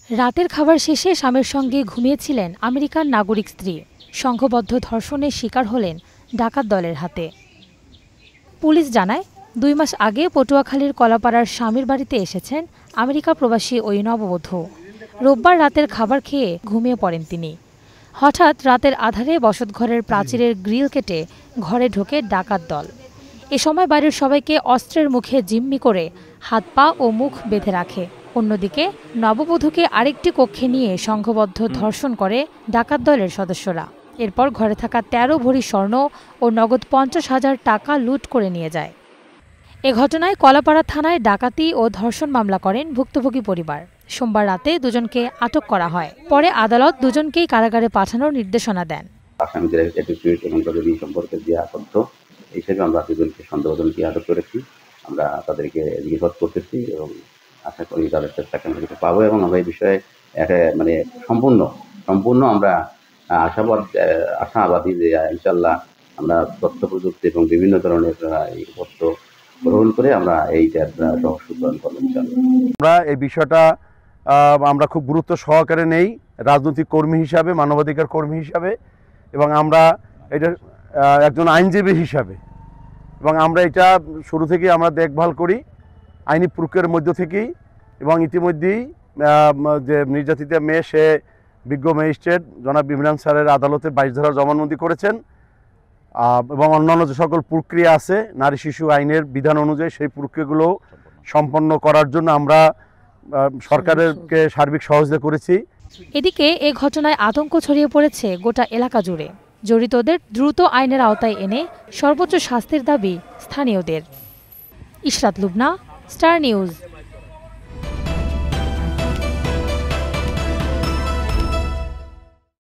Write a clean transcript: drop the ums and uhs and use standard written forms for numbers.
রাতের খাবার শেষে স্বামীর সঙ্গে ঘুমিয়েছিলেন আমেরিকান নাগরিক স্ত্রী। সংঘবদ্ধ ধর্ষণের শিকার হলেন ডাকাত দলের হাতে। পুলিশ জানায় ২ মাস আগে পটুয়াখালীর কলাপাড়ার স্বামীর বাড়িতে এসেছেন আমেরিকা প্রবাসী ওই নববধূ। রোববার রাতের খাবার খেয়ে ঘুমিয়ে পড়েন তিনি। হঠাৎ রাতের আধারে বসতঘরের প্রাচীরের গ্রিল কেটে ঘরে ঢোকে ডাকাত দল। এ সময় বাড়ির সবাইকে অস্ত্রের মুখে জিম্মি করে হাত পা ও মুখ বেঁধে রাখে। অন্যদিকে নববধূকে আরেকটি কক্ষে নিয়ে সংঘবদ্ধ ধর্ষণ করে ডাকাত দলের সদস্যরা। এরপর ঘরে থাকা ১৩ ভরি স্বর্ণ ও নগদ ৫০,০০০ টাকা লুট করে নিয়ে যায়। এ ঘটনায় কলাপাড়া থানায় ডাকাতি ও ধর্ষণ মামলা করেন ভুক্তভোগী পরিবার। সোমবার রাতে দুজনকে আটক করা হয়। পরে আদালত দুজনকেই কারাগারে পাঠানোর নির্দেশনা দেন। আসামিদের অ্যাটিটিউড এবং তাদের সম্পর্কে যে আবদ্ধ হিসেবে আমরা দুজনকে সন্দেহজনকে আটক করেছি। আমরা তাদেরকে জিজ্ঞাসাবাদ করতেছি এবং আশা করি তাদের চেষ্টাকে আমরা কিছু পাবো এবং আমরা এই বিষয়ে মানে সম্পূর্ণ আমরা আশাবাদী যে ইনশাল্লাহ আমরা তথ্য প্রযুক্তি এবং বিভিন্ন ধরনের তথ্য গ্রহণ করে আমরা এইটার রহস্য উদ্ঘাটন করবো ইনশাল্লাহ। আমরা এই বিষয়টা আমরা খুব গুরুত্ব সহকারে নেই রাজনৈতিক কর্মী হিসাবে, মানবাধিকার কর্মী হিসাবে, এবং আমরা এটা একজন আইনজীবী হিসাবে, এবং আমরা এটা শুরু থেকেই আমরা দেখভাল করি আইনি প্রক্রিয়ার মধ্য থেকেই। এবং ইতিমধ্যেই যে নির্যাতিত মেয়ে সে বিজ্ঞ ম্যাজিস্ট্রেট জনাব ইমরান স্যারের আদালতে ২২ ধারা জবানবন্দি করেছেন এবং অন্যান্য যে সকল প্রক্রিয়া আছে নারী শিশু আইনের বিধান অনুযায়ী সেই প্রক্রিয়াগুলো সম্পন্ন করার জন্য আমরা সরকারকে সার্বিক সহযোগিতা করেছি। এদিকে এ ঘটনায় আতঙ্ক ছড়িয়ে পড়েছে গোটা এলাকা জুড়ে। জড়িতদের দ্রুত আইনের আওতায় এনে সর্বোচ্চ শাস্তির দাবি স্থানীয়দের। Ishrat Lubna, star news.